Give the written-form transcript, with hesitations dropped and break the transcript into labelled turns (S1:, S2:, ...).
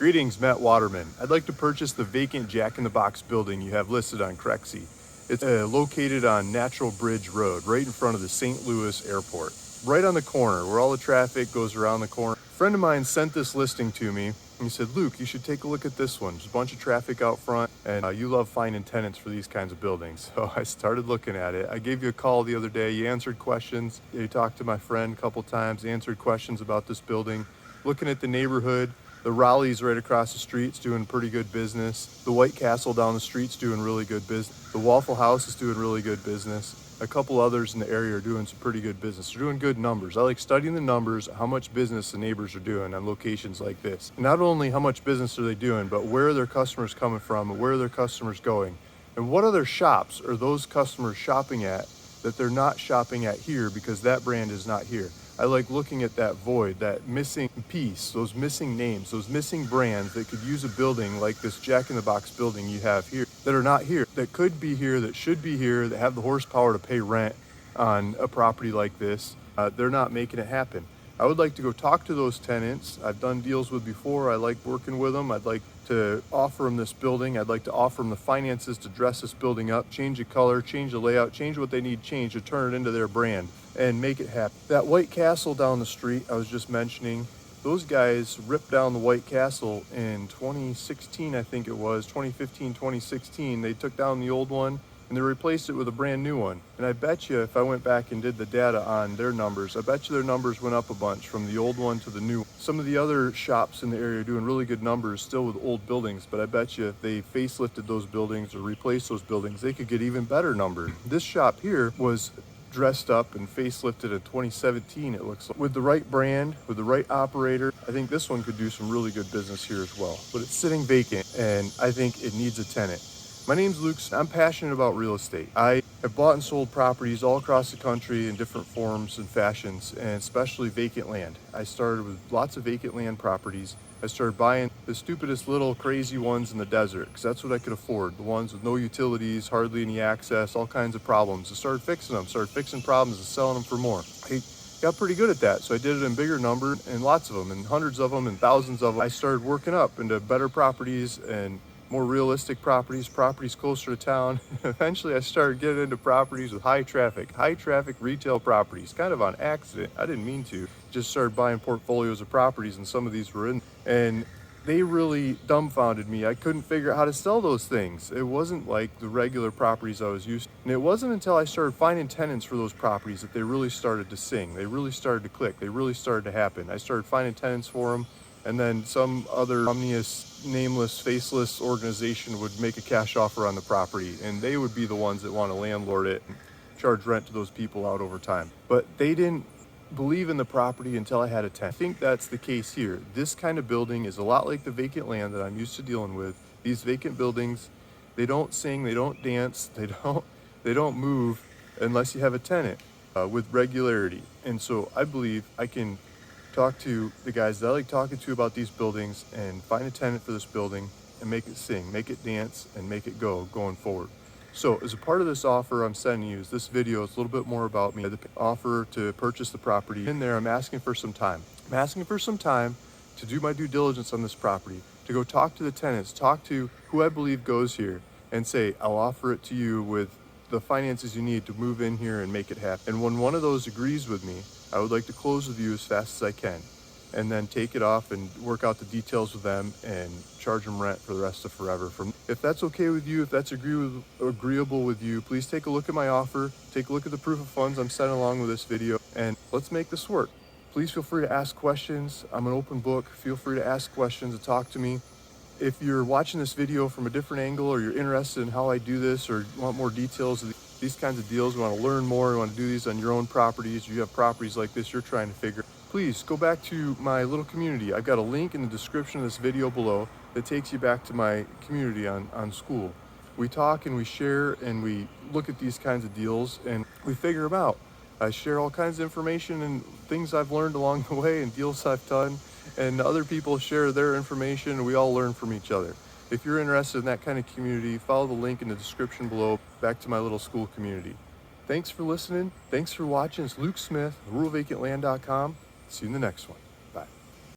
S1: Greetings, Matt Waterman. I'd like to purchase the vacant Jack in the Box building you have listed on Crexy. It's located on Natural Bridge Road, right in front of the St. Louis Airport. Right on the corner, where all the traffic goes around the corner. A friend of mine sent this listing to me, and he said, Luke, you should take a look at this one. There's a bunch of traffic out front, and you love finding tenants for these kinds of buildings. So I started looking at it. I gave you a call the other day. You answered questions. You talked to my friend a couple times, answered questions about this building. Looking at the neighborhood, the Raleigh's right across the street's doing pretty good business. The White Castle down the street's doing really good business. The Waffle House is doing really good business. A couple others in the area are doing some pretty good business. They're doing good numbers. I like studying the numbers, how much business the neighbors are doing on locations like this. Not only how much business are they doing, but where are their customers coming from and where are their customers going? And what other shops are those customers shopping at that they're not shopping at here because that brand is not here? I like looking at that void, that missing piece, those missing names, those missing brands that could use a building like this Jack in the Box building you have here, that are not here, that could be here, that should be here, that have the horsepower to pay rent on a property like this. They're not making it happen. I would like to go talk to those tenants I've done deals with before. I like working with them. I'd like to offer them this building. I'd like to offer them the finances to dress this building up, change the color, change the layout, change what they need changed to turn it into their brand and make it happen. That White Castle down the street I was just mentioning, those guys ripped down the White Castle in 2016, I think it was, 2015, 2016. They took down the old one and they replaced it with a brand new one. And I bet you if I went back and did the data on their numbers, I bet you their numbers went up a bunch from the old one to the new. Some of the other shops in the area are doing really good numbers still with old buildings, but I bet you if they facelifted those buildings or replaced those buildings, they could get even better numbers. This shop here was dressed up and facelifted in 2017, it looks like. With the right brand, with the right operator, I think this one could do some really good business here as well. But it's sitting vacant and I think it needs a tenant. My name's Luke. I'm passionate about real estate. I have bought and sold properties all across the country in different forms and fashions, and especially vacant land. I started with lots of vacant land properties. I started buying the stupidest little crazy ones in the desert because that's what I could afford. The ones with no utilities, hardly any access, all kinds of problems. I started fixing them, started fixing problems and selling them for more. I got pretty good at that, so I did it in bigger number and lots of them and hundreds of them and thousands of them. I started working up into better properties and more realistic properties closer to town. Eventually I started getting into properties with high traffic retail properties, kind of on accident. I didn't mean to. Just started buying portfolios of properties and some of these were in, and they really dumbfounded me. I couldn't figure out how to sell those things. It wasn't like the regular properties I was used to. And it wasn't until I started finding tenants for those properties that they really started to sing. They really started to click. They really started to happen. I started finding tenants for them, and then some other omnious, nameless, faceless organization would make a cash offer on the property, and they would be the ones that want to landlord it and charge rent to those people out over time. But they didn't believe in the property until I had a tenant. I think that's the case here. This kind of building is a lot like the vacant land that I'm used to dealing with. These vacant buildings, they don't sing, they don't dance, they don't move unless you have a tenant with regularity. And so I believe I can talk to the guys that I like talking to about these buildings and find a tenant for this building and make it sing, make it dance, and make it go going forward. So as a part of this offer I'm sending you, this video is a little bit more about me. The offer to purchase the property. In there, I'm asking for some time. I'm asking for some time to do my due diligence on this property, to go talk to the tenants, talk to who I believe goes here, and say, I'll offer it to you with the finances you need to move in here and make it happen. And when one of those agrees with me, I would like to close with you as fast as I can, and then take it off and work out the details with them and charge them rent for the rest of forever. If that's okay with you, if that's agreeable with you, please take a look at my offer, take a look at the proof of funds I'm sending along with this video, and let's make this work. Please feel free to ask questions. I'm an open book. Feel free to ask questions and talk to me. If you're watching this video from a different angle, or you're interested in how I do this, or want more details of these kinds of deals, you want to learn more, you want to do these on your own properties, you have properties like this you're trying to figure, please go back to my little community. I've got a link in the description of this video below that takes you back to my community on School. We talk and we share and we look at these kinds of deals and we figure them out. I share all kinds of information and things I've learned along the way and deals I've done, and other people share their information and we all learn from each other. If you're interested in that kind of community, follow the link in the description below, back to my little school community. Thanks for listening. Thanks for watching. It's Luke Smith, ruralvacantland.com. See you in the next one.